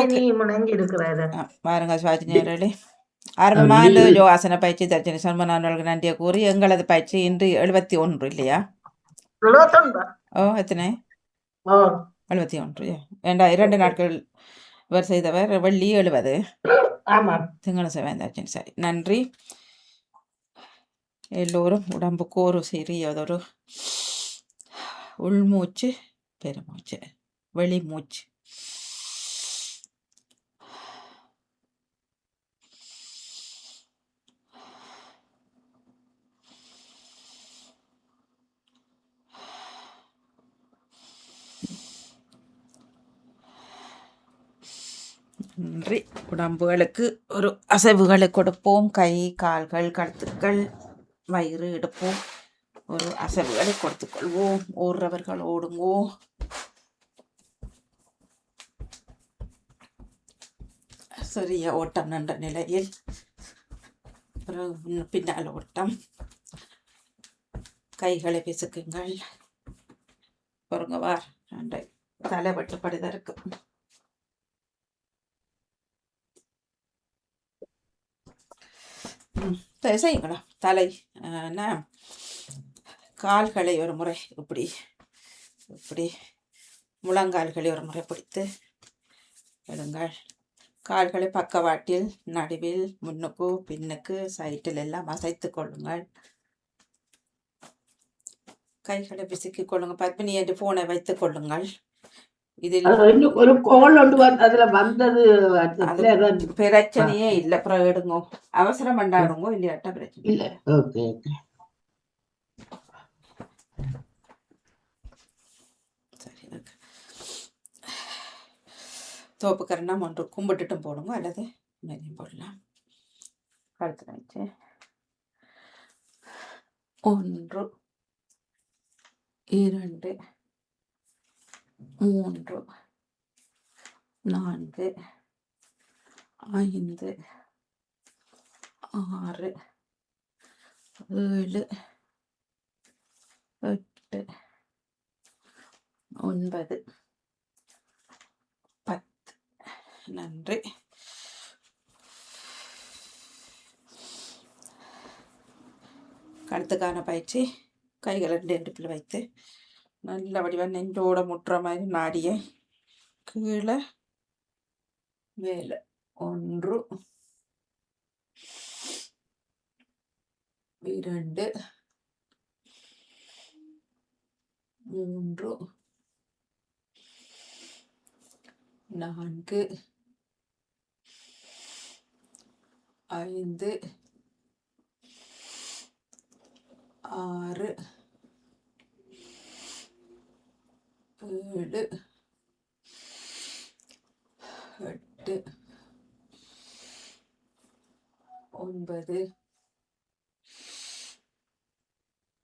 Okay முணங்கி இருக்கிறாரு பாருங்க சுவாஜினியர்களே ஆரம்பமாண்டு யோகாசன பயிற்சி தர்ஜனி சன்மனானவர்களுக்கு நன்றியை கூறி எங்களது பயிற்சி இன்று 71 இல்லையா? 71 ஓ எத்தனை? ஓ 71 2 நாட்கள் இவர் செய்தவர் வெள்ளி 70 ஆமா திங்கள செவ்வாய் தர்ஜனி. சரி, நன்றி. எல்லோரும் உடம்புக்கு ஒரு சிறியதொரு உள்மூச்சு, பெருமூச்சு, வெளிமூச்சு. நன்றி. உடம்புகளுக்கு ஒரு அசைவுகளை கொடுப்போம். கை, கால்கள், கழுத்துக்கள், வயிறு, எடுப்போம். ஒரு அசைவுகளை கொடுத்துக்கொள்வோம். ஓடுறவர்கள் ஓடுங்கோ. சிறிய ஓட்டம் நின்ற நிலையில் பின்னால் ஓட்டம். கைகளை பிசுக்குங்கள். பொறுங்கவார் நன்றை தலை வெட்டுப்படுதா இருக்கும். செய்யுங்களா தலை கால்களை ஒரு முறை இப்படி இப்படி முழங்கால்களை ஒரு முறை பிடித்து எடுங்கள். கால்களை பக்கவாட்டில், நடுவில், முன்னுக்கு, பின்னுக்கு, சைட்டில் எல்லாம் அசைத்து கொள்ளுங்கள். கைகளை பிசுக்கிக் கொள்ளுங்க. பத்மினி என்று போனை வைத்துக் கொள்ளுங்கள். இதில் ஒரு கோல் அதுல வந்தது பிரச்சனையே இல்லை. அப்புறம் எடுங்கோ, அவசரம் பண்ணாடுங்கோ, இல்லையாட்டா பிரச்சனை இல்லை. சரி, தோப்புக்கரணா ஒன்று கும்பிட்டுட்டும் போடுங்க, அல்லது மேலையும் போடலாம். கழுத்து வச்சு 1 2 3 4 5 6 7 8 9 10. நன்றி. கழுத்துக்கான பயிற்சி கைகளை 2 இடுப்பில் வைத்து நல்ல வடிவாக நெஞ்சோட முட்டுற மாதிரி நாடியை கீழே மேலே 1 2 3 4 5 6 7 8 9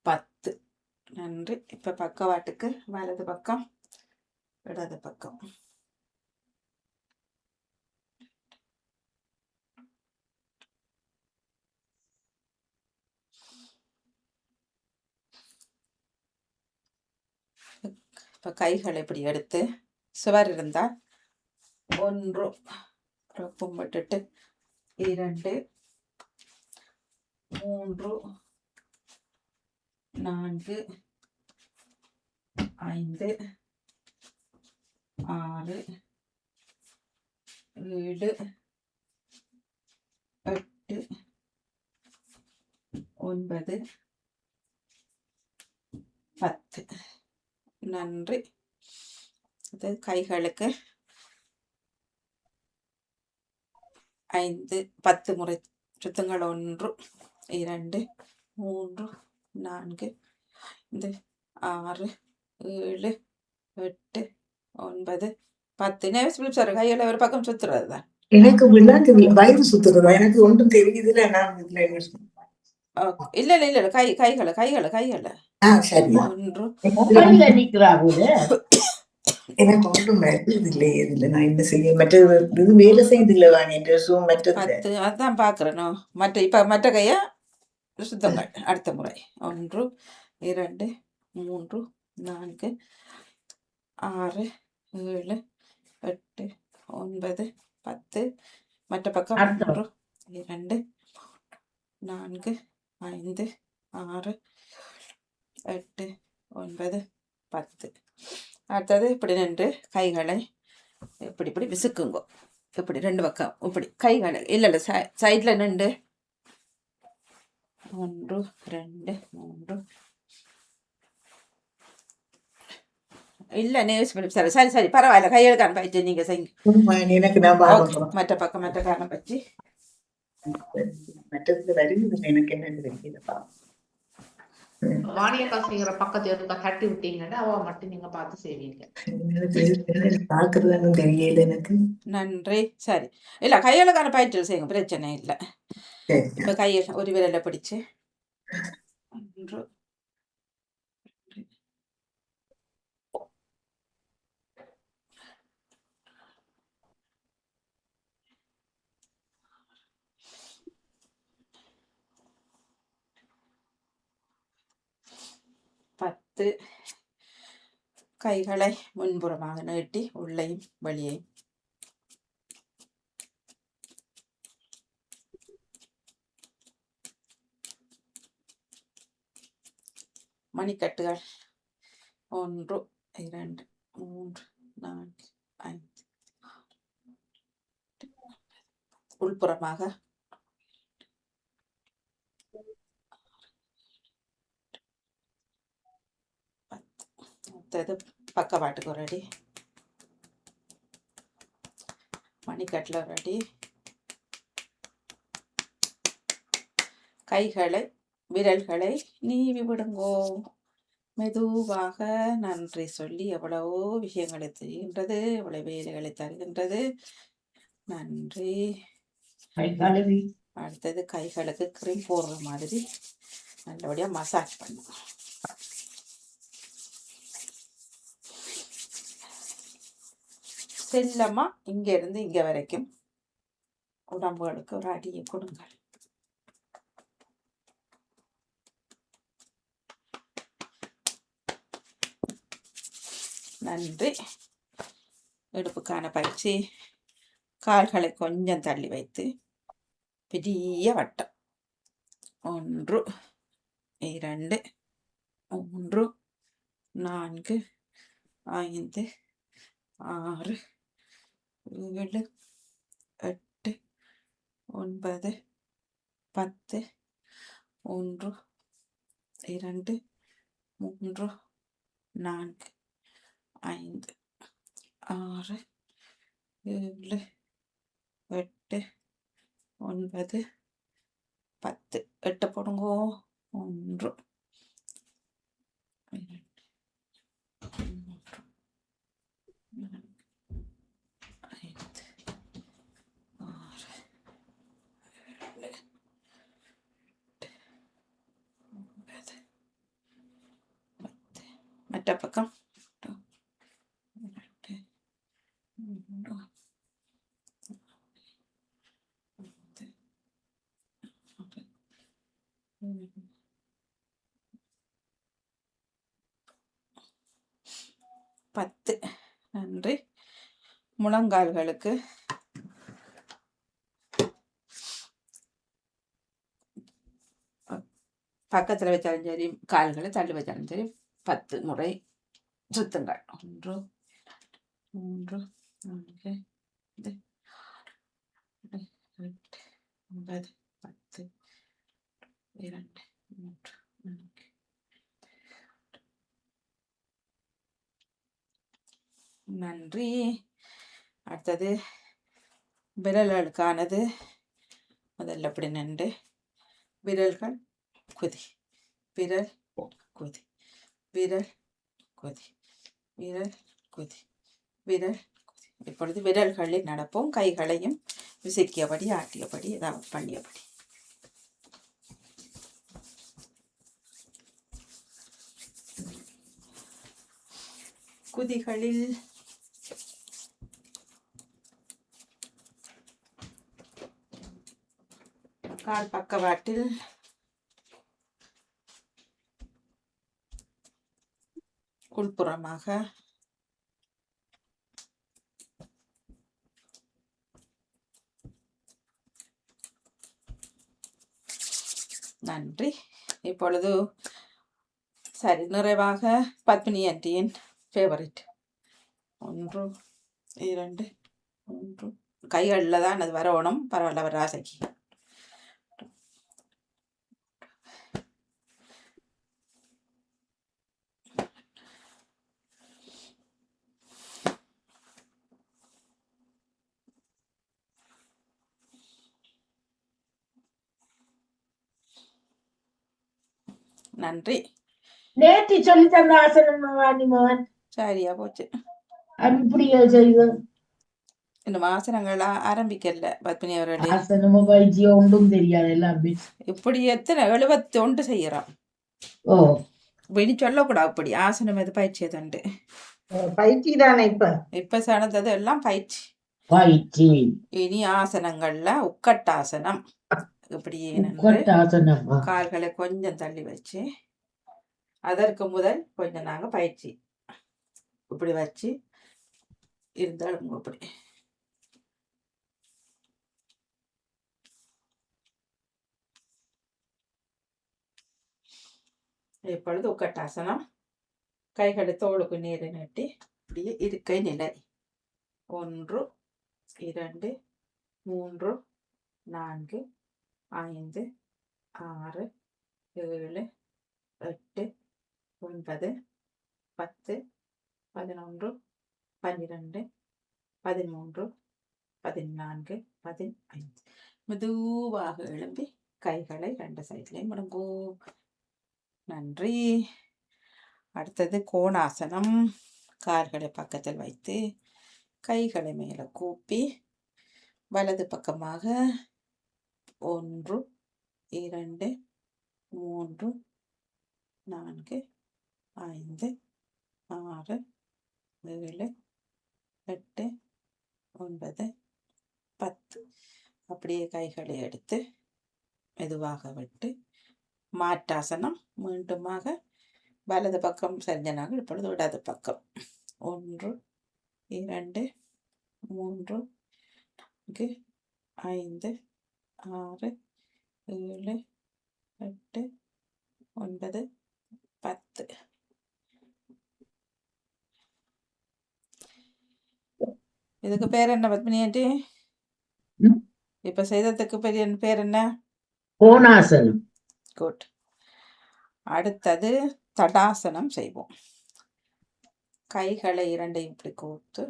10. நன்றி. இப்போ பக்கவாட்டுக்கு வலது பக்கம், இடது பக்கம். இப்போ கைகளை இப்படி எடுத்து சுவர் இருந்தால் 1 கும்பிட்டுட்டு 2 3 4 5 6 7 8 9 10. நன்றி. இது கைகளுக்கு 5 10 முறை சுத்தங்கள். 1 2 3 4 5 6 7 8 9 10. நேவிஸ் சார் கையில ஒரு பக்கம் சுத்துறது தான். எனக்கு விழாக்கு வயிறு சுத்துறதா எனக்கு ஒன்றும் தெரியுதுல. நான் இல்ல இல்ல இல்ல கைகளை கைகளை கைகளை 1 நிக்கிறா போல. எனக்கு ஒன்றும் இல்லை. இதுல நான் என்ன செய்ய, மற்றது இது வேலை செய்யுதில்ல வாங்கிட்டு மற்றது 10. அதான் பாக்குறேனோ. மற்ற கைய சுத்தங்கள். அடுத்த முறை 1 2 3 4 6 7 8 9 10 மற்ற பக்கம் அடுத்த 1 2 4 5 6 8 9 10. அடுத்தது இப்படி நின்று கைகளை இப்படி இப்படி விசுக்குங்கோ. இப்படி 2 பக்கம் இப்படி கைகளை இல்லை சைடில் நின்று 1 2 3 இல்லை நேஸ் சரி சரி சரி பரவாயில்ல கையெழுக்கான பயிற்சி நீங்கள் செய்யுங்க. எனக்கு நான் ஓகே பார்க்கணும். மற்ற பக்கம் மற்ற காரணம் வச்சு மற்றது வருகிறது எனக்கு என்னன்னு தெரியலப்பா. வாணியக்கா செய்யற பக்கத்து இருக்கா தட்டி விட்டீங்கன்னா அவ மட்டும் நீங்க பார்த்து செய்வீங்க. பாக்குறதுன்னு தெரியல எனக்கு. நன்றி. சரி இல்லை கையெழுக்கான பயிற்சியில் செய்யுங்க, பிரச்சனை இல்லை. சரி. இப்போ கையை ஒரு விரலை பிடிச்சு 1 10 கைகளை முன்புறமாக நீட்டி உள்ளேயும் வெளியேயும் மணிக்கட்டுகள் 1 2 3 4 5 உள்புறமாக 10. அடுத்தது பக்கவாட்டுக்கு ஒரு அடி, மணிக்கட்டில் ஒரு அடி. கைகளை விரல்களை நீவி விடுங்கோ. மெதுவாக நன்றி சொல்லி எவ்வளவோ விஷயங்களை செய்கின்றது, எவ்வளவு வேலைகளை தருகின்றது. நன்றி. அடுத்தது கைகளுக்கு கிரீம் போடுற மாதிரி நல்லபடியாக மசாஜ் பண்ணுங்க. செல்லமா இங்க இருந்து இங்க வரைக்கும் உடம்புகளுக்கு ஒரு அடியை கொடுங்கள். நன்றி. இடுப்புக்கான பயிற்சி. கால்களை கொஞ்சம் தள்ளி வைத்து பெரிய வட்டம் 1 2 3 4 5 6 7 8 9 10 1 2 3 4 5 6 7 8 9 10. 8 போடுங்கோ. 1 2 3 4 5 6 7 8 9 10. மற்ற பக்கம் 2 3 10. நன்றி. முழங்கால்களுக்கு பக்கத்தில் வச்சாலும் சரி, கால்களை தள்ளி வச்சாலும் சரி 10 முறை சுத்துங்கள். 1 2 3 4 5 6 7 8 9 10 2 3 4. நன்றி. அடுத்தது விரல்களுக்கானது. முதல்ல அப்படி நின்று விரல்கள் குதி, விரல் குதி, விரல் குதி, விரல் குதி, விரல் குதி. இப்பொழுது விரல்களில் நடப்போம். கைகளையும் விசைக்கியபடி ஆட்டியபடி ஏதாவது பண்ணியபடி. குதிகளில் கால் பக்கவாட்டில் உள்புறமாக நன்றி. இப்பொழுது சரி, நிறைவாக பத்மினி ஆண்டியின் ஃபேவரட் 1 2 3 கைகளில் தான் அது வரணும். பரவாயில்ல, அவர் ஆசைக்கு. நன்றி. நேற்று சொல்லி தந்த ஆசனம் வாணிமோகன் சரியா போச்சு. அப்படியே செய்வோம். இந்த ஆசனங்கள் ஆரம்பிக்கல பத்மினி அவர்களே. ஆசனமோ வைத்தியோ ஒன்றும் தெரியாது எல்லாம் இப்படி எத்தனை 71 செய்யறோம். ஓ வெளி சொல்லக்கூடாது. அப்படி ஆசனம் எது பயிற்சி தண்டு பயிற்சி தானே இப்ப சார்ந்தது எல்லாம் பயிற்சி. பயிற்சி. இனி ஆசனங்கள்ல உட்கட்டாசனம். இப்படியே நின்று உட்கட்டாசனமா? கால்களை கொஞ்சம் தள்ளி வச்சு, அதற்கு முதல் கொஞ்சம் நாங்க பயிற்சி இப்படி வச்சு இருந்தாலும் இப்படி இப்பொழுது உட்கட்டாசனம். கைகளை தோளுக்கு நேர நட்டி இப்படியே இருக்கை நிலை. 1 2 3 4 5 6 7 8 9 10 11 12 13 14 15. மெதுவாக எழும்பி கைகளை 2 சைட்லையும் முடங்கும். நன்றி. அடுத்தது கோணாசனம். கால்களை பக்கத்தில் வைத்து கைகளை மேலே கூப்பி வலது பக்கமாக 1 2 3 4 5 6 7 8 9 10. அப்படியே கைகளை எடுத்து மெதுவாக விட்டு மாற்றாசனம். மீண்டுமாக வலது பக்கம் செஞ்சனாக இப்பொழுது இடது பக்கம் 1 2 3 4 5 6 7 8 9 10. இதுக்கு பேர் என்ன பத்மினி ஆண்டி? இப்ப செய்ததுக்கு பேர் என்ன? கோணாசனம். குட். அடுத்தது தடாசனம் செய்வோம். கைகளை 2 இப்படி கோர்த்து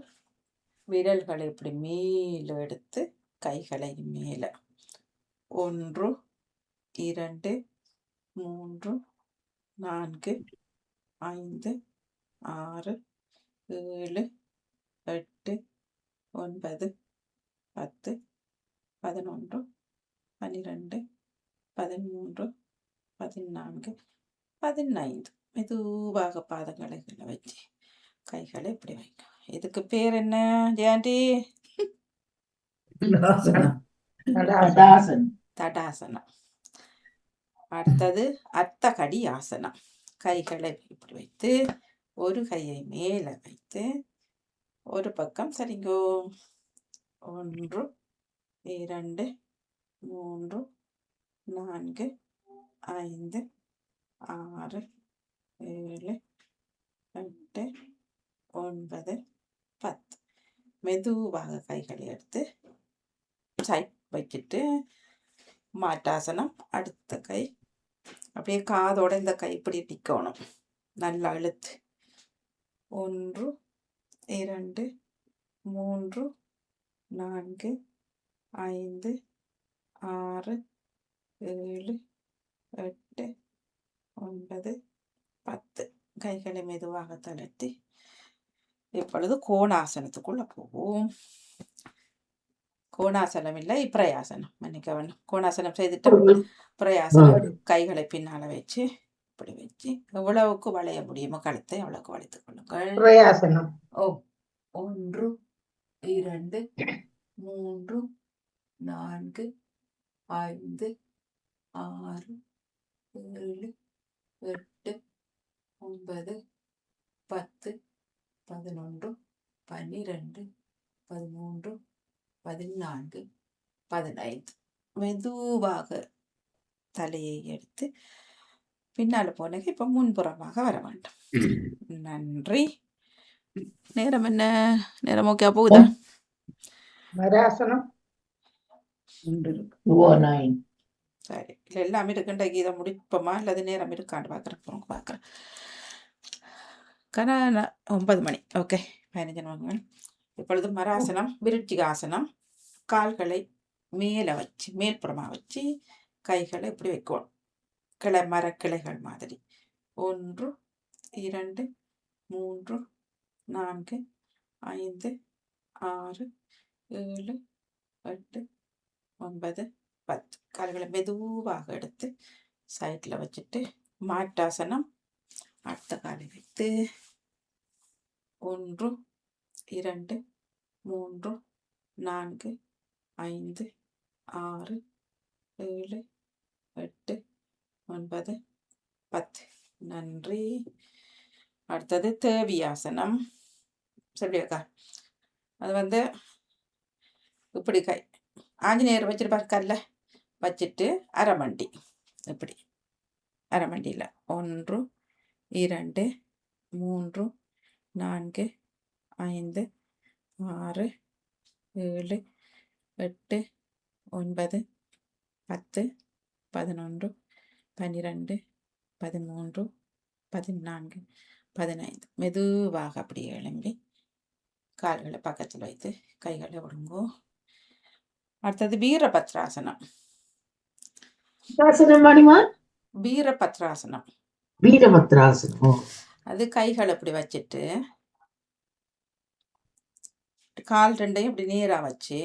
விரல்களை இப்படி மேல எடுத்து கைகளை மேல 1 2 3 4 5 6 7 8 9 10 11 12 13 14 15. மெதுவாக பாதங்களை வச்சு கைகளை இப்படி வைக்க. இதுக்கு பேர் என்ன ஜெயந்தி? தடாசனம். அடுத்தது அர்த்தகடி ஆசனம். கைகளை இப்படி வைத்து ஒரு கையை மேல வைத்து ஒரு பக்கம் சரிங்கோ. 1 2 3 4 5 6 7 8 9 10. மெதுவாக கைகளை எடுத்து சைட் வச்சுட்டு மாட்டாசனம். அடுத்த கை அப்படியே காதோட இந்த கை இப்படி நிற்கணும். நல்லா இழுத்து 1 2 3 4 5 6 7 8 9 10. கைகளை மெதுவாக தளர்த்தி இப்பொழுது கோணாசனத்துக்குள்ள போவோம். கோணாசனம் இல்லை, பிரயாசனம். மன்னிக்க வேணும். கோணாசனம் செய்துட்டு பிரயாசனம். கைகளை பின்னால வச்சு இப்படி வச்சு எவ்வளவுக்கு வளைய முடியுமோ கழுத்தை அவ்வளவுக்கு வளைத்துக் கொள்ளுங்கள். பிரயாசனம். 1 2 3 4 5 6 7 8 9 10 11 12 13 14 15. மெதுவாக தலையை எடுத்து பின்னால் போனது இப்போ முன்புறமாக வர வேண்டும். நன்றி. நேரம் என்ன? நேரம் ஓகே போகுதா? மராசனம் சரி, இல்லை எல்லாமே இருக்குன்ற இதை முடிப்போமா இல்லது நேரம் இருக்காண்டு பார்க்குறேன். கன 9 மணி. ஓகே, 15 நிமிடங்கள். இப்பொழுது மராசனம், விருட்சிகாசனம். கால்களை மேலே வச்சு மேல்புறமாக வச்சு கைகளை இப்படி வைக்கணும், மரக்கிளைகள் மாதிரி. 1 2 3 4 5 6 7 8 9 10. கால்களை மெதுவாக எடுத்து சைடில் வச்சுட்டு மாட்டாசனம். அடுத்த காலை வைத்து 1 2 3 4 5 6 7 8 9 10. நன்றி. அடுத்தது தேவியாசனம். சரியாக்கா? அது இப்படி கை ஆஞ்சநேயர் வச்சிருப்பார், கல்ல வச்சுட்டு அரைமண்டி இப்படி அரைமண்டியில் 1 2 3 4 5 6 7 8 9 10 11 12 13 14 15. மெதுவாக அப்படியே எழும்பி கால்களை பக்கத்தில் வைத்து கைகளை விடுங்கோ. அடுத்தது வீரபத்ராசனம். வீரபத்ராசனம். அது கைகளை இப்படி வச்சுட்டு கால் ரெண்டையும் இப்படி நேராக வச்சு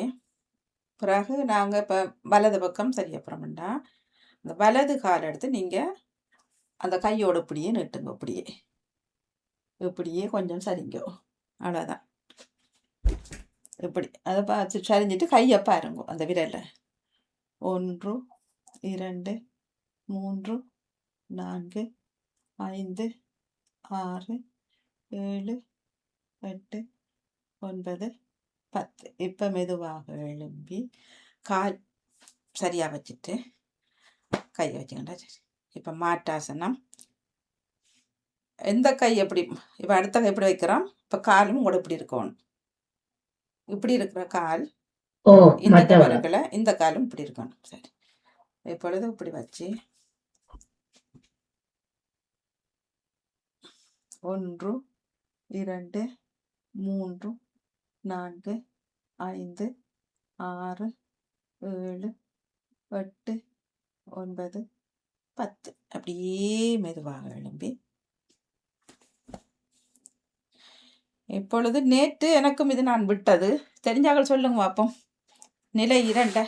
பிறகு நாங்கள் இப்போ வலது பக்கம் சரியப்புறம்ண்டா அந்த வலது கால் எடுத்து நீங்கள் அந்த கையோடு இப்படியே நீட்டுங்க. இப்படியே கொஞ்சம் சரிங்கோ, அவ்வளோதான். இப்படி அதை பார்த்து சரிஞ்சிட்டு கையை பாருங்க. அந்த விரலை 1 2 3 4 5 6 7 8 9 10. இப்போ மெதுவாக எழும்பி கால் சரியாக வச்சுட்டு கையை வச்சுக்கிட்டா சரி. இப்போ மாட்டாசனம். எந்த கை எப்படி இப்போ அடுத்த கை எப்படி வைக்கிறோம், இப்போ காலும் கூட இப்படி இருக்கணும். இப்படி இருக்கிற கால் இந்த வரக்கில் இந்த காலும் இப்படி இருக்கணும். சரி, இப்பொழுது இப்படி வச்சு 1 2 3 4 5 6 7 8 9 10. அப்படியே மெதுவாக எழும்பி இப்பொழுது நேற்று எனக்கும் இது நான் விட்டது தெரிஞ்சாக சொல்லுங்க பார்ப்போம். நிலை 2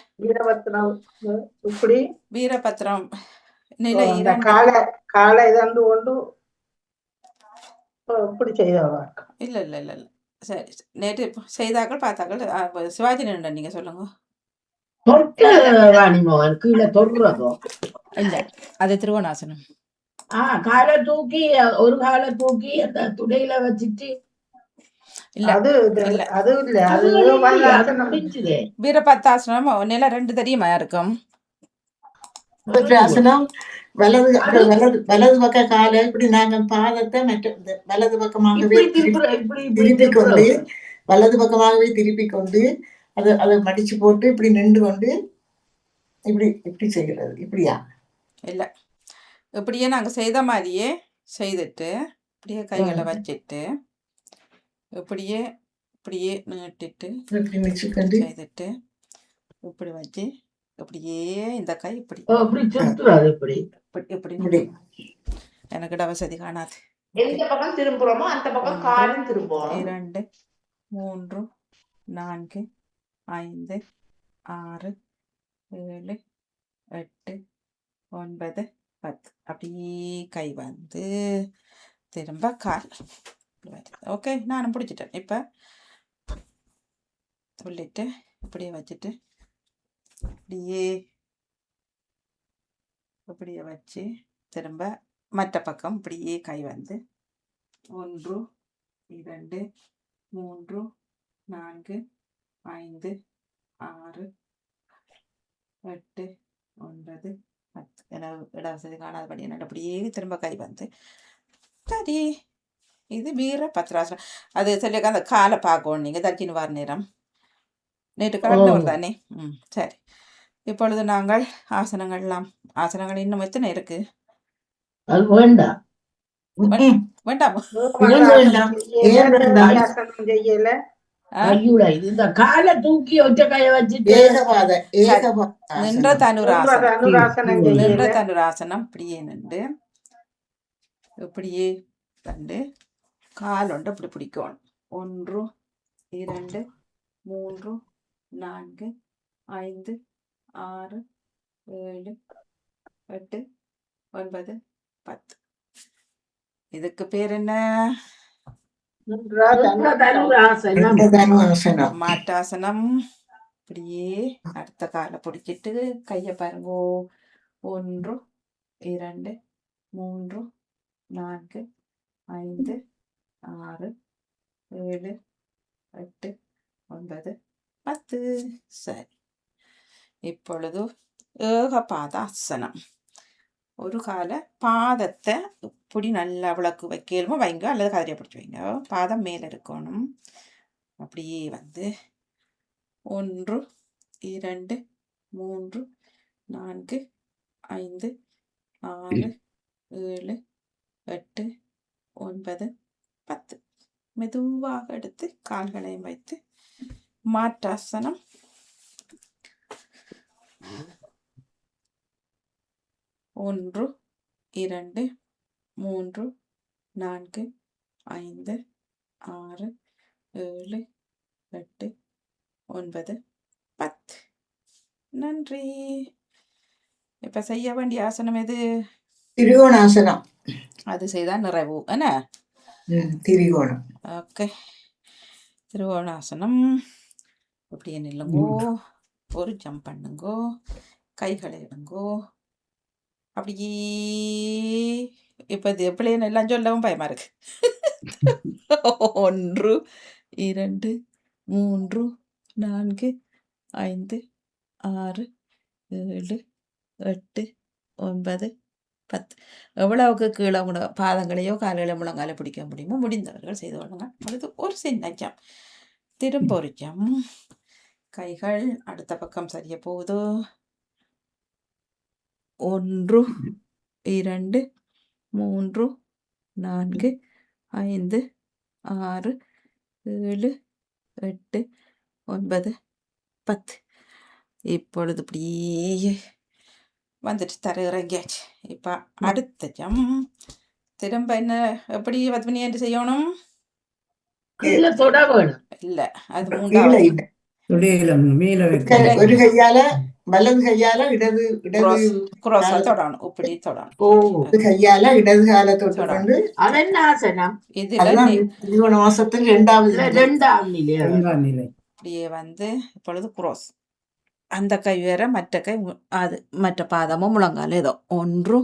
வீரபத்ரம் நிலை 2. காலை கொண்டு இப்படி செய்தவா? இல்லை இல்லை இல்லை இல்லை சரி, நேற்று செய்தாக்கள் பார்த்தாக்கள். சிவாஜி நின்று நீங்கள் சொல்லுங்க. இல்லை, அது திருவோணாசனம். காலை தூக்கி ஒரு காலை தூக்கி அந்த துடையில வச்சுட்டு வீரபத்ராசனம் நிலை 2 தெரியுமா இருக்கும்? வலது பக்க காலை இப்படி நாங்கள் பாதத்தை வலது பக்கமாகவே திருப்பி கொண்டு வலது பக்கமாகவே திருப்பி கொண்டு அதை மடிச்சு போட்டு இப்படி நின்று கொண்டு இப்படி இப்படி செய்கிறது. இப்படியா? இல்லை, இப்படியே நாங்கள் செய்த மாதிரியே செய்துட்டு இப்படியே கைகளை வச்சுட்டு இப்படியே இப்படியே நீட்டிட்டு செய்துட்டு இப்படி வச்சு இப்படியே இந்த கை இப்படி இப்படி எனக்கு வசதி காணாது. எந்த பக்கம் திரும்புறோமோ அந்த பக்கம் காலும் திரும்புவோம். 2 3 4 5 6 7 8 9 10. அப்படியே கை திரும்ப கால். ஓகே, நானும் பிடிச்சிட்டேன். இப்போ சொல்லிட்டு இப்படியே வச்சுட்டு இப்படியே வச்சு திரும்ப மற்ற பக்கம் இப்படியே கை 1 2 3 4 5 6 8 9 10. இடவசதி காணாதபடி என்ன அப்படியே திரும்ப கை வந்து சரி. இது வீர பத்ராசனம். அது சொல்லியிருக்க அந்த காலை பார்க்கணும் நீங்கள் தக்கின்னு வர நேரம் நேற்று கடந்தவர் தானே. சரி. இப்பொழுது நாங்கள் ஆசனங்கள் இன்னும் எத்தனை இருக்கு? அது வேண்டாம். வேண்டாம். ஐயோடா, இது இந்த காலை தூக்கி ஒற்ற கைய வச்சுட்டு நின்ற தனுராசனம் இப்படியே நின்று இப்படியே கண்டு காலொண்டு இப்படி பிடிக்கணும். 1 2 3 4 5 6 7 8 9 10. இதுக்கு பேர் என்ன? மாட்டாசனம். இப்படியே அடுத்த காலை பிடிச்சிட்டு கையை பாருங்கோ. 1 2 3 4 5 6 7 8 9 10. சரி. இப்பொழுது ஏகபாதாசனம். ஒரு காலை பாதத்தை இப்படி நல்லா விளக்கு வைக்கலுமோ வைங்க, அல்லது கதிரையை பிடிச்சி வைங்க. பாதம் மேலே இருக்கணும். அப்படியே வந்து 1 2 3 4 5 6 7 8 9 10. மெதுவாக எடுத்து கால்களையும் வைத்து மாட்டாசனம். 1 2 3 4 5 6 7 8 9 10. நன்றி. இப்ப செய்ய வேண்டிய ஆசனம் எது? திரிகோணாசனம். அது செய்தா நிறைவு என்ன? திரிகோணம். ஓகே. திரிகோணாசனம். இப்படியே நில்லுங்கோ, ஒரு ஜம்ப் பண்ணுங்கோ, கைகளை எடுங்கோ. அப்படியே இப்ப இது எப்படின்னு எல்லாம் சொல்லவும் பயமா இருக்கு. 1 2 3 4 5 6 7 8 9 10. எவ்வளவுக்கு கீழே பாதங்களையோ கால்களையோ முழங்கால பிடிக்க முடியுமோ முடிந்தவர்கள் செய்து கொள்ளுங்க. அடுத்து ஒரு சின்ன ஜம், திரும்ப ஒரு ஜம். கைகள் அடுத்த பக்கம் சரிய போகுது. 1 2 3 4 5 6 7 8 9 10. இப்பொழுது இப்படியே வந்துட்டு தர இறங்கியாச்சு. இப்ப அடுத்த ஜம். திரும்ப என்ன எப்படி பத்மினி என்று செய்யணும்? கீழே தொட வேணும். இல்ல, அது மூன்றாவது. ஒரு கையால வலது கையால இடது cross தொடணும். இப்படி தொடணும். கையால இடது கால தொட்டுக்கொண்டு அதென்ன ஆசனம்? இதுல திரிகோணாசனத்தில் இரண்டாவது நிலை. இப்படியே வந்து இப்பொழுது cross. அந்த கை வேற, மற்ற கை அது மற்ற பாதமும் முழங்கால ஏதோ. 1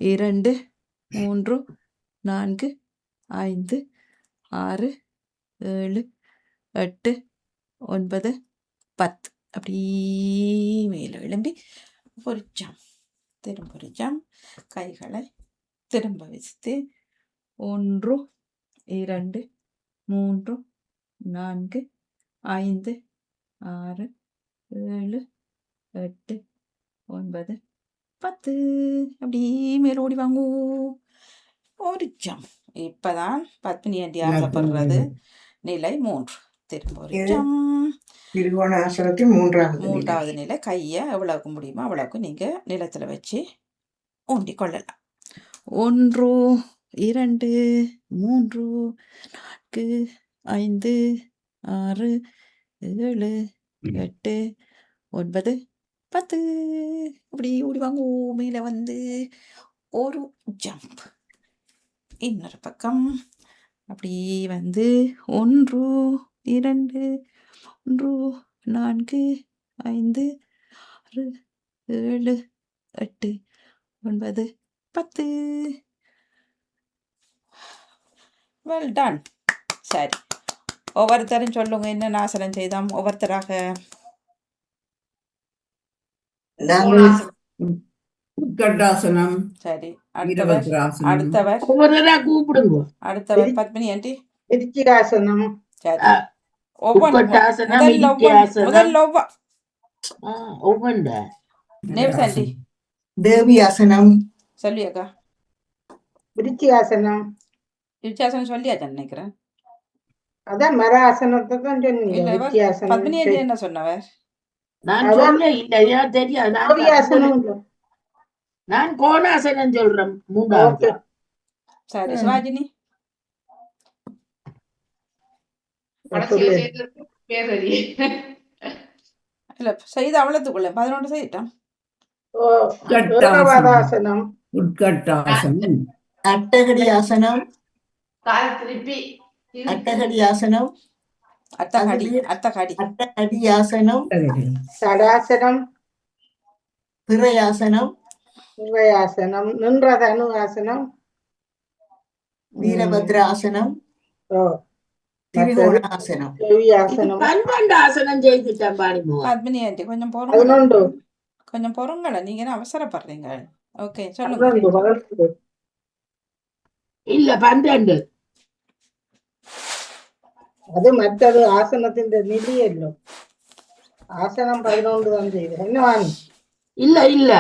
2 3 4 5 6 7 8 9 10. அப்படியே மேலே எழும்பி ஒரு ஜம், திரும்ப ஒரு ஜம். கைகளை திரும்ப வச்சுட்டு 1 2 3 4 5 6 7 8 9 10. அப்படியே மேலே ஓடி வாங்க ஒரு ஜம். இப்பதான் பத்மினி ஆண்டி ஆசைப்படுறது நிலை 3. திரும்ப ஒரு ஜம். திரிகோணாசனத்தின் மூன்றாவது நிலை. கையை எவ்வளவுக்கு முடியுமோ அவ்வளவுக்கு நீங்க நிலத்துல வச்சு ஊண்டி கொள்ளலாம். 1 2 3 4 5 6 7 8 9 10. இப்படி ஓடி வாங்க மேல வந்து ஒரு ஜம்ப். இன்னொரு பக்கம் அப்படியே வந்து 1 2 3 4 5 6 7 8 9 10. Well done. சரி, ஒவ்வொருத்தரும் சொல்லுங்க என்ன ஆசனம் செய்தோம் ஒவ்வொருத்தராக. உட்கட்டாசனம், சரி, அடுத்தவர் வீரபத்ராசனம், அடுத்தவர் ஒவ்வொருவரா கூப்பிடுங்க. அடுத்தவர் பத்மினி ஆண்டி. விருச்சிகாசனம், சரி, ஆ, ஒவ்வொன்று உட்கட்டாசனம், முதல்ல ஒவ்வொன்று இரித்தியாசனம். முதல்ல ஒவ்வொரு ஒவ்வொன்ற நேம்ஸ் ஆண்டி தேவியாசனம், சொல்லியாக்கா. விருச்சிகாசனம், வித்தியாசம் சொல்லியாச்சான்னு நினைக்கிறேன். அதான் மர ஆசனத்தை தான் சொன்னீங்க. இல்ல, இவர் விருச்சிகாசனம், பத்மினி ஆண்டி என்ன சொன்னவர்? நான் அதான் சொல்ல இல்ல, ஏன் தெரியாது. கோவியாசனம். நான் கோணாசனம் சொல்றேன் மூன்றாவது. ஓகே. சரி, சிவாஜினி. கடைசியில சேர்த்து பேர் சரி. இல்ல, செய்து அவ்வளத்துக்குள்ள 11 செய்யிட்டோம். ஓ, ஏகபாதாசனம், உட்கட்டாசனம், அட்டகடியாசனம், கால் திருப்பி அட்டகடியாசனம், அத்தகடி அத்தகடி அட்டகடியாசனம், தடாசனம், பிறையாசனம், நிர்வயாசனம், நின்ற தனுவாசனம், வீரபத்ராசனம், ஓ, திரிகோணாசனம். தேவியாசனம், 12 ஆசனம் செய்துட்டேன் பாருங்க. பத்மினி ஆண்டி கொஞ்சம் பொறுங்க, 11, கொஞ்சம் பொறுங்கள, நீங்க என்ன அவசரப்படுறீங்க? ஓகே, சொல்லுங்க. 11. இல்ல 12. அது மற்றது ஆசனத்தின் நிலையല്ലോ. ஆசனம் 11 தான் செய்து என்னவான். இல்ல இல்ல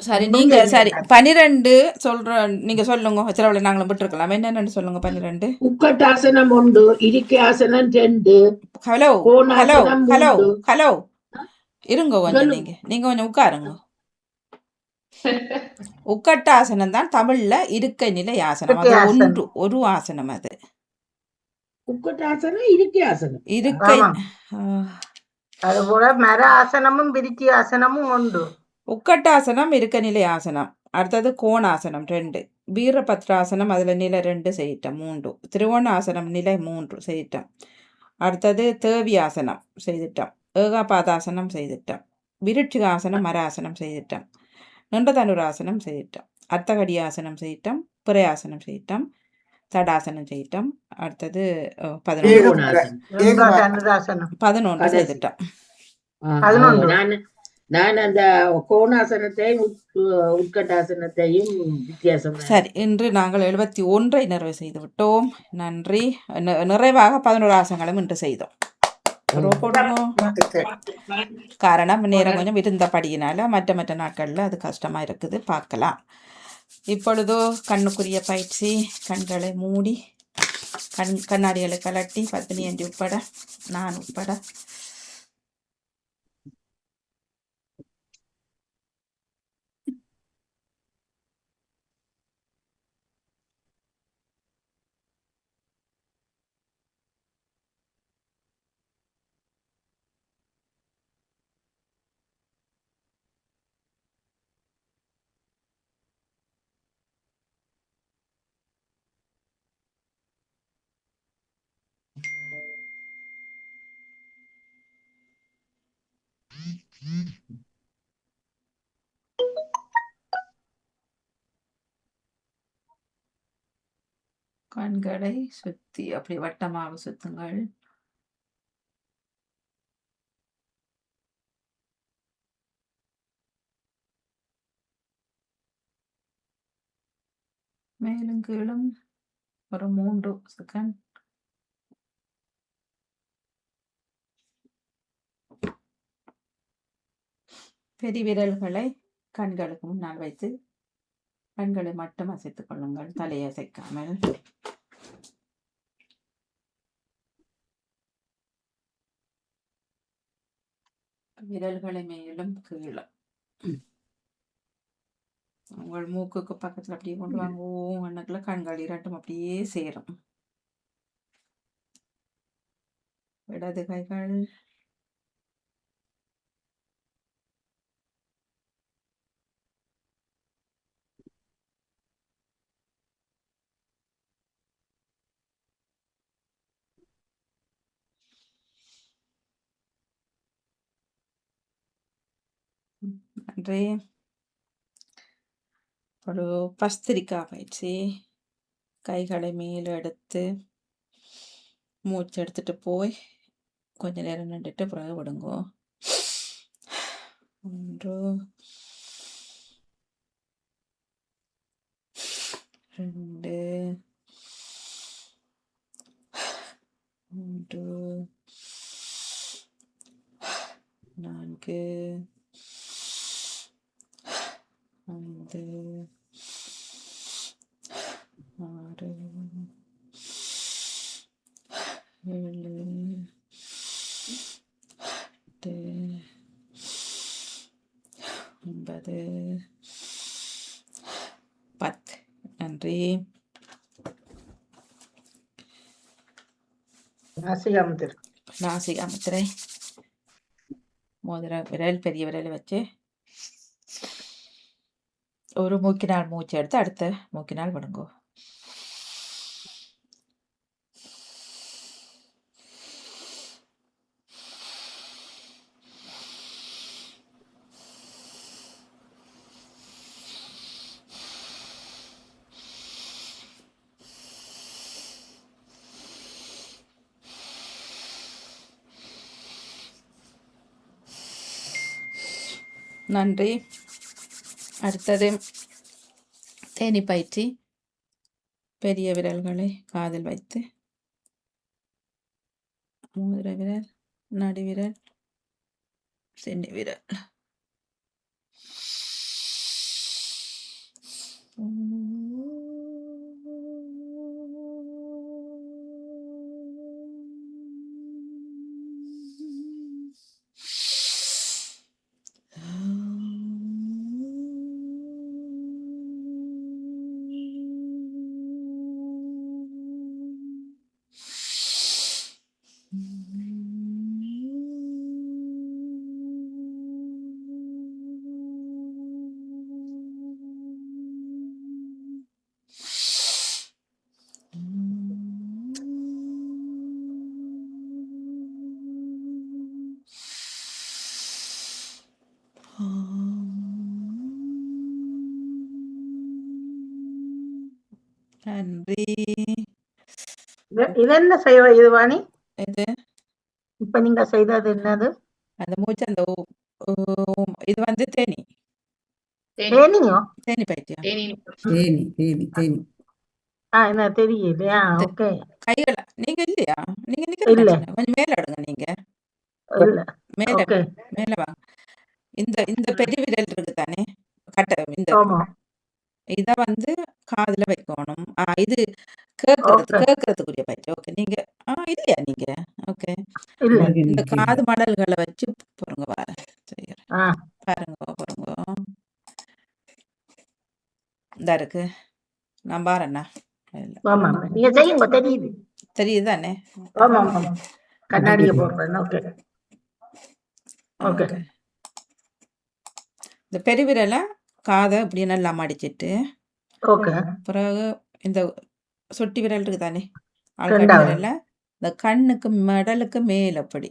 சரி, நீங்க சரி 12 சொல்ற, நீங்க சொல்லுங்க. சிலவளை நாங்களும் விட்டுருக்கலாம். என்னென்னு சொல்லுங்க. 12. உட்கட்டாசனம் 1, இரிக்கையாசனம் 2, ஹலோ ஹலோ கோணாசனம் ஹலோ 3. ஹலோ இருங்க கொஞ்சம். சொல்லுங்க. நீங்க கொஞ்சம் உட்காருங்க. உட்கட்டாசனம் தான் தமிழ்ல இருக்கை நிலை ஆசனம். அது ஒன்று, ஒரு ஆசனம். அது உட்கட்டாசனம், இரிக்கையாசனம். இருக்கை. அதுபோல மர ஆசனமும் விருச்சி ஆசனமும் உண்டு. உட்கட்டாசனம் இருக்க நிலை ஆசனம். அடுத்தது கோணாசனம் 2, வீரபத்ராசனம் அதுல நிலை 2 செய்யிட்டோம். 3, திரிகோணாசனம் நிலை 3 செய்யிட்டோம். அடுத்தது தேவியாசனம் செய்துட்டோம். ஏகாபாதாசனம் செய்துட்டோம். விருட்சிகாசனம் மராசனம் செய்துட்டோம். நின்றதனுராசனம் செய்துட்டோம். அர்த்தகடியாசனம் செய்யிட்டோம். பிறையாசனம் செய்யிட்டோம். தடாசனம் செய்யிட்டோம். அடுத்தது 11 தனுராசனம் செய்துட்டோம். 11. நான் அந்த கோணாசனத்தையும் உட்கட்டாசனத்தையும் வித்தியாசம். சரி, இன்று நாங்கள் 71 நிறைவு செய்து விட்டோம். நன்றி. நிறைவாக 11 ஆசனங்களும் இன்று செய்தோம். காரணம் நேரம் கொஞ்சம் இருந்தபடியினால மற்ற நாட்கள்ல அது கஷ்டமா இருக்குது. பார்க்கலாம். இப்பொழுதோ கண்ணுக்குரிய பயிற்சி. கண்களை மூடி கண்ணாடிகளை கலட்டி பத்மினி ஆண்டி உட்பட நான் உட்பட கண்களை சுத்தி அப்படி வட்டமாக சுத்துங்கள். மேலும் கீழும் ஒரு 3 செகண்ட். பெரிய விரல்களை கண்களுக்கு முன்னால் வைத்து கண்களை மட்டும் அசைத்துக் கொள்ளுங்கள், தலையை அசைக்காமல். விரல்களை மேலும் கீழே உங்கள் மூக்குக்கு பக்கத்துல அப்படியே கொண்டு வாங்க. ஓ, கண்கள் இரண்டும் அப்படியே சேரும். இடது கைகள் நன்றி. ஒரு பஸ்திரிக்கா பயிற்சி. கைகளை மேலே எடுத்து மூச்சு எடுத்துட்டு போய் கொஞ்ச நேரம் நின்றுட்டு பிறகு விடுங்கோ. 1 2 3 4 5 6 7 8 9 10. நன்றி. நாசிகாமத்தில் நாசிகா முத்திரை மோதிர விரல் பெரிய விரலை வச்சு ஒரு மூக்கினால் மூச்சு எடுத்து அடுத்த மூக்கினால் விடுங்கோ. நன்றி. அடுத்தது தேனி பயிற்சி. பெரிய விரல்களை காதில் வைத்து மோதிர விரல், நடுவிரல், சென்னி விரல். நன்றி. இது என்ன செய்வ இது வாணி? இது இப்ப நீங்க செய்தது என்னது? அந்த மூச்சு அந்த இது வந்து தேனி தேனியோ? தேனி பயிற்சியா? தேனி தேனி தேனி என்ன தெரியலையா? ஓகே. கைகளை நீங்க இல்லையா? நீங்க இல்ல. நிக்கிறீங்க கொஞ்சம் மேல எடுங்க. நீங்க இல்ல. மேல ஓகே. மேல வாங்க. இந்த பெரிய விரல் இருக்கு தானே கட்டை, இந்த ஆமா. இத வந்து காதுல வைக்கணும். இது ஓகே. கேட்கறதுக்குரிய பயிற்சி. ஓகே. நீங்க இல்லையா நீங்க? ஓகே. இல்ல. இந்த காது மடல்களை வச்சு பொறுங்க வர செய்யறேன். ஆ. பாருங்க பொறுங்க. இந்த இருக்கு. நான் பாருண்ணா. ஆமா. நீங்க செய்யுங்க தெரியுது. தெரியுது தானே? ஆமா ஆமா. கண்ணாடியை போடுறேன். ஓகே. ஓகே. இந்த பெருவிரலை காதை இப்படி நல்லா மடிச்சிட்டு ஓகே. பிறகு இந்த சொட்டி விரல் இருக்கு தானே ஆள்காட்டி ரெண்டாவது. விரல்ல இந்த கண்ணுக்கு மடலுக்கு மேல அப்படி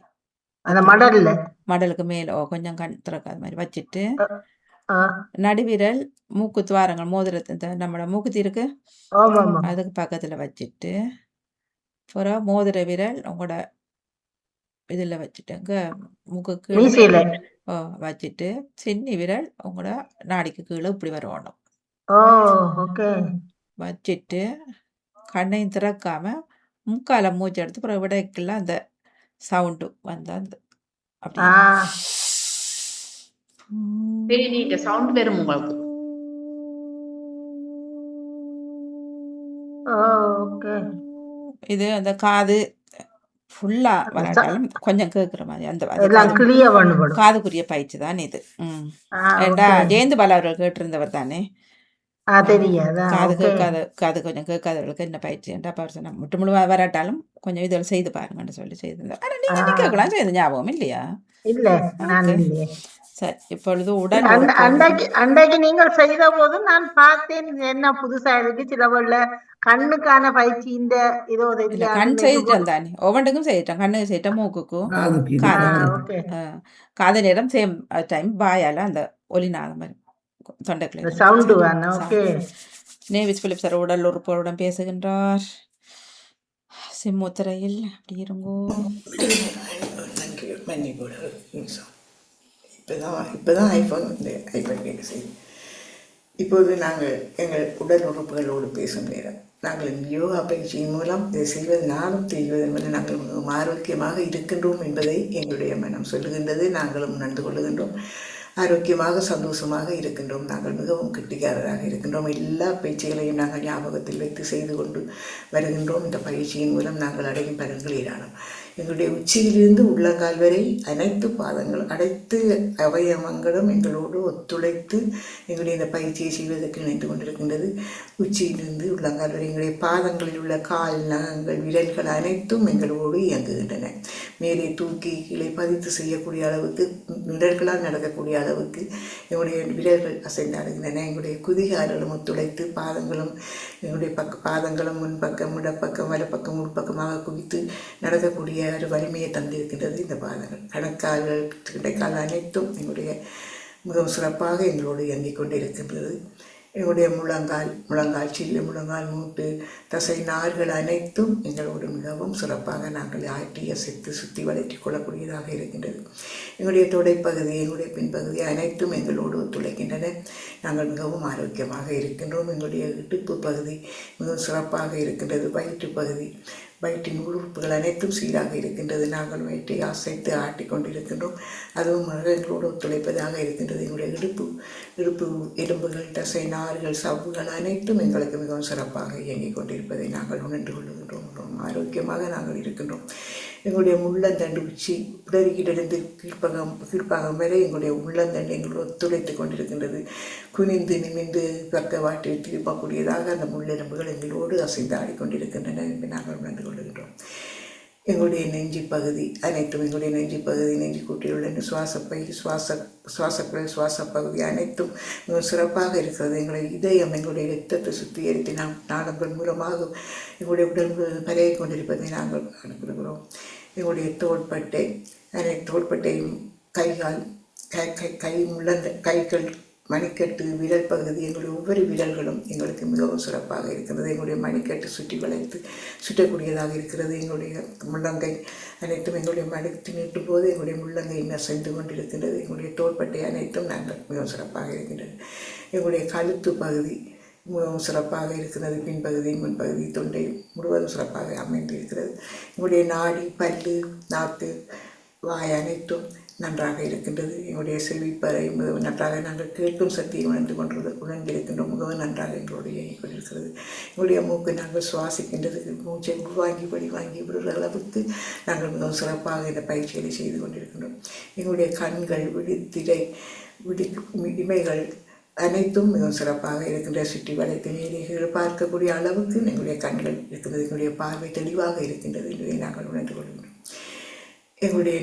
அந்த மடல்ல மடலுக்கு மேல கொஞ்சம் கண் திறக்காத மாதிரி வச்சுட்டு ஆ. நடுவிரல் மூக்கு துவாரங்கள் மோதிரத்தை நம்மளோட மூக்குத்தி இருக்கு ஆமா ஆமா. அதுக்கு பக்கத்துல வச்சுட்டு பிறகு மோதிர விரல் உங்களோட இதுல வச்சுட்டுங்க மூக்குக்கு மீசையில. வச்சுட்டு சின்னி விரல் உங்களோட நாடிக்கு கீழே இப்படி வரணும். ஓ ஓகே. வச்சுட்டு கண்ணையும் திறக்காம முக்கால மூச்சு எடுத்து அப்புறம் விடைக்கெல்லாம் அந்த சவுண்டு வந்து அந்த அப்படி ஆ. நீங்க சவுண்ட் வரும் உங்களுக்கு. ஓகே. இது அந்த காது ஃபுல்லா வராட்டாலும் கொஞ்சம் கேட்குற மாதிரி அந்த எல்லாம் கிளிய பண்ணப்படும். காதுக்குரிய பயிற்சி தான் இது. ஏண்டா ஜெயந்து பாலா அவர்கள் கேட்டிருந்தவர் தானே. தெரியாதா? காது கொஞ்சம் கேட்காதவர்களுக்கு என்ன பயிற்சிண்டா பர்சனா முட்டு முழுவா வராட்டாலும் கொஞ்சம் இதில் செய்து பாருங்கன்னு சொல்லி செய்திருந்தேன். ஆனால் நீங்கள் நிற்கலாம் செய்து ஞாபகம் இல்லையா? இல்ல நான் இல்லையே. சரி, இப்பொழுது உடல் அன்றைக்கு நீங்கள் செய்த போது நான் பார்த்தேன் என்ன புதுசா இருக்கு. சில வேளை கண்ணுக்கான பயிற்சி இந்த இதோ கண் செய்துட்டேன் தானே. ஒவ்வொன்றுக்கும் செய்யிட்டேன். கண்ணுக்கு செய்யிட்டேன், மூக்குக்கும் காது நேரம் சேம் டைம் வாயால அந்த ஒலிநாத மாதிரி தொண்டைக்குள்ள சவுண்டு வேணும். ஓகே. நேவிஸ் பிலிப் சார் உடல் உறுப்புடன் பேசுகின்றார். சிம்முத்திரையில் அப்படி இருங்கோ. இப்போதான் ஐஃபோன் வந்து ஐபேட் கேட்க செய்யுது. இப்போது நாங்கள் எங்கள் உடல் உறுப்புகளோடு பேசும் நேரம். நாங்கள் இந்த யோகா பயிற்சியின் மூலம் இதை செய்வதனாலும் செய்வதன் மூலம் நாங்கள் மிகவும் ஆரோக்கியமாக இருக்கின்றோம் என்பதை எங்களுடைய மனம் சொல்லுகின்றது. நாங்களும் உணர்ந்து கொள்ளுகின்றோம். ஆரோக்கியமாக சந்தோஷமாக இருக்கின்றோம். நாங்கள் மிகவும் கெட்டிக்காரராக இருக்கின்றோம். எல்லா பயிற்சிகளையும் நாங்கள் ஞாபகத்தில் வைத்து செய்து கொண்டு வருகின்றோம். இந்த பயிற்சியின் மூலம் நாங்கள் அடையும் பலன்கள் ஏராளம். எங்களுடைய உச்சியிலிருந்து உள்ளங்கால் வரை அனைத்து பாதங்களும் அனைத்து அவயவங்களும் எங்களோடு ஒத்துழைத்து எங்களுடைய இந்த பயிற்சியை செய்வதற்கு நினைத்து கொண்டிருக்கின்றது. உச்சியிலிருந்து உள்ளங்கால் வரை எங்களுடைய பாதங்களில் உள்ள கால் நகங்கள் விரல்கள் அனைத்தும் எங்களோடு இயங்குகின்றன. மேலே தூக்கி கீழே பதித்து செய்யக்கூடிய அளவுக்கு விரல்களால் நடக்கக்கூடிய அளவுக்கு எங்களுடைய விரல்கள் அசைந்தாடுகின்றன. எங்களுடைய குதிகால்களும் ஒத்துழைத்து பாதங்களும் எங்களுடைய பாதங்களும் முன்பக்கம் இடப்பக்கம் வலப்பக்கம் உள்பக்கமாக குவித்து நடக்கக்கூடிய ஒரு வலிமையை தந்திருக்கின்றது இந்த பாதங்கள். கணக்கால்கள் கிடைக்கால் அனைத்தும் எங்களுடைய மிகவும் சிறப்பாக எங்களோடு இயங்கிக் கொண்டிருக்கின்றது. எங்களுடைய முழங்கால் சில்லு முழங்கால் மூட்டு தசை நார்கள் அனைத்தும் எங்களோடு மிகவும் சிறப்பாக நாங்கள் ஆட்டி அசைத்து சுற்றி வளர்த்தி கொள்ளக்கூடியதாக இருக்கின்றது. எங்களுடைய தொடைப்பகுதி எங்களுடைய பின்பகுதி அனைத்தும் எங்களோடு ஒத்துழைக்கின்றன. நாங்கள் மிகவும் ஆரோக்கியமாக இருக்கின்றோம். எங்களுடைய இடுப்பு பகுதி மிகவும் சிறப்பாக இருக்கின்றது. வயிற்றின் உறுப்புகள் அனைத்தும் சீராக இருக்கின்றது. நாங்கள் வயிற்றை அசைத்து ஆட்டி கொண்டிருக்கின்றோம். அதுவும் எங்களோடு ஒத்துழைப்பதாக இருக்கின்றது. எங்களுடைய இடுப்பு எலும்புகள் தசை நார்கள் சவ்வுகள் அனைத்தும் எங்களுக்கு மிகவும் சிறப்பாக இயங்கிக் கொண்டிருப்பதை நாங்கள் உணர்ந்து கொள்ளுகின்றோம். மிகவும் ஆரோக்கியமாக நாங்கள் இருக்கின்றோம். எங்களுடைய உள்ளந்தண்டு உச்சி உடலிலிருந்து கீழ்ப்பாகம் வரை எங்களுடைய உள்ளந்தண்டு எங்களோடு ஒத்துழைத்து கொண்டிருக்கின்றது. குனிந்து நிமிந்து பக்கவாட்டில் திருப்பக்கூடியதாக அந்த முள்ளெலும்புகள் எங்களோடு அசைந்து ஆடிக்கொண்டிருக்கின்றன என்று நாங்கள் உணர்ந்து கொள்கின்றோம். எங்களுடைய நெஞ்சு பகுதி அனைத்தும் எங்களுடைய நெஞ்சு பகுதி நெஞ்சு கூட்டில் உள்ள சுவாசப்பை சுவாச பகுதி அனைத்தும் மிகவும் சிறப்பாக இருக்கிறது. எங்களுடைய இதயம் எங்களுடைய இரத்தத்தை சுத்திகரித்து நாளங்கள் மூலமாக எங்களுடைய உடல் பரவி கொண்டிருப்பதை நாங்கள் அனுப்புகிறோம். எங்களுடைய தோள்பட்டையும் கைகள் மணிக்கட்டு விரல் பகுதி எங்களுடைய ஒவ்வொரு விரல்களும் எங்களுக்கு மிகவும் சிறப்பாக இருக்கிறது. எங்களுடைய மணிக்கட்டு சுற்றி வளைத்து சுற்றக்கூடியதாக இருக்கிறது. எங்களுடைய முள்ளங்கை அனைத்தும் எங்களுடைய மடித்து நீட்டும் போது எங்களுடைய முள்ளங்கை அசைந்து கொண்டிருக்கின்றது. எங்களுடைய தோள்பட்டை அனைத்தும் நாங்கள் மிகவும் சிறப்பாக இருக்கின்றது. எங்களுடைய கழுத்து பகுதி மிகவும் சிறப்பாக இருக்கிறது. பின்பகுதி முன்பகுதி தொண்டை முழுவதும் சிறப்பாக அமைந்து இருக்கிறது. எங்களுடைய நாடி பல்லு நாக்கு வாய் அனைத்தும் நன்றாக இருக்கின்றது. எங்களுடைய செவிப்பறை மிகவும் நன்றாக நாங்கள் கேட்கும் சக்தியை உணர்ந்திருக்கின்றோம். மிகவும் நன்றாக எங்களுடைய இயங்கிக் கொண்டிருக்கிறது. எங்களுடைய மூக்கு நாங்கள் சுவாசிக்கின்றது. மூச்சை உள்வாங்கி வெளிவாங்கி விடுற அளவுக்கு நாங்கள் மிகவும் சிறப்பாக இந்த பயிற்சிகளை செய்து கொண்டிருக்கின்றோம். எங்களுடைய கண்கள் விழித்திரை இமைகள் அனைத்தும் மிகவும் சிறப்பாக இருக்கின்ற சுற்றி வளைத்து நேரில் பார்க்கக்கூடிய அளவுக்கு எங்களுடைய கண்கள் இருக்கின்றது. எங்களுடைய பார்வை தெளிவாக இருக்கின்றது என்பதை நாங்கள் உணர்ந்து கொள்கின்றோம். எங்களுடைய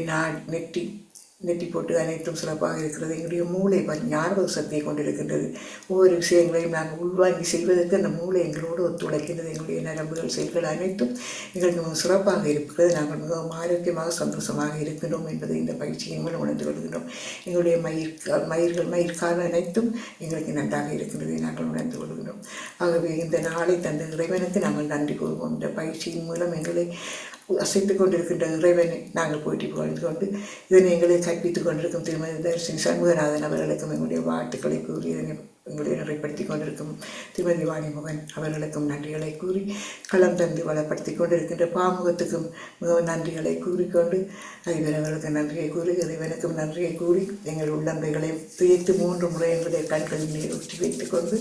நெட்டி போட்டு அனைத்தும் சிறப்பாக இருக்கிறது. எங்களுடைய மூளை ஞாபக சக்தியை கொண்டிருக்கின்றது. ஒவ்வொரு விஷயங்களையும் நாங்கள் உள்வாங்கி செய்வதற்கு அந்த மூளை எங்களோடு ஒத்துழைக்கின்றது. எங்களுடைய நரம்புகள் செயல்கள் அனைத்தும் எங்களுக்கு மிகவும் சிறப்பாக இருக்கிறது. நாங்கள் மிகவும் ஆரோக்கியமாக சந்தோஷமாக இருக்கின்றோம் என்பதை இந்த பயிற்சியின் மூலம் உணர்ந்து கொள்கின்றோம். எங்களுடைய மயிர்கால் அனைத்தும் எங்களுக்கு நன்றாக இருக்கின்றதை நாங்கள் உணர்ந்து கொள்கின்றோம். ஆகவே இந்த நாளை தந்த இறைவனுக்கு நாங்கள் நன்றி கூறுவோம். இந்த பயிற்சியின் மூலம் எங்களை அசைத்து கொண்டிருக்கின்ற இறைவனை நாங்கள் போற்றி புகழ்ந்து கொண்டு இதனை எங்களை கற்பித்துக் கொண்டிருக்கும் திருமதி தர்ஷினி சண்முகநாதன் அவர்களுக்கும் எங்களுடைய வாழ்த்துக்களை கூறி இதனை எங்களை நிறைப்படுத்தி கொண்டிருக்கும் திருமதி வாணிமுகன் அவர்களுக்கும் நன்றிகளை கூறி களம் தந்து வளப்படுத்தி கொண்டிருக்கின்ற பாமுகத்துக்கும் மிகவும் நன்றிகளை கூறிக்கொண்டு அதிபர் அவர்களுக்கு நன்றியை கூறி இறைவனுக்கும் நன்றியை கூறி எங்கள் உள்ளங்கைகளை துயர்த்து 3 முறை எங்களுடைய கண்களில் நீர் ஊற்றி வைத்துக் கொண்டு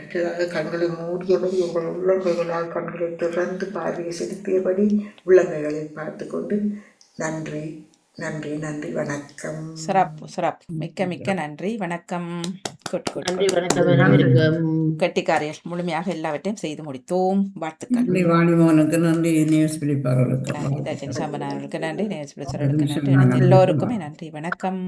அடுத்ததாக கண்களை மூடியபடி உங்கள் உள்ளங்கைகளால் கண்களை திறந்து பார்வையை செலுத்தியபடி உள்ளங்கைகளை பார்த்து கொண்டு நன்றி நன்றி நன்றி வணக்கம். சிறப்பு மிக்க நன்றி வணக்கம். நன்றி வணக்கம். கெட்டிக்காரியர் முழுமையாக எல்லாவற்றையும் செய்து முடித்தோம். வாழ்த்துக்கள். நன்றி வாணிமோகனுக்கு நன்றி. நேஸ் பிலிப்பார்களுக்கு நன்றி தர்ஷினி சம்பனார்களுக்கு நன்றி. நேஸ் பிலிப்பர்களுக்கு நன்றி. எல்லோருக்குமே நன்றி வணக்கம்.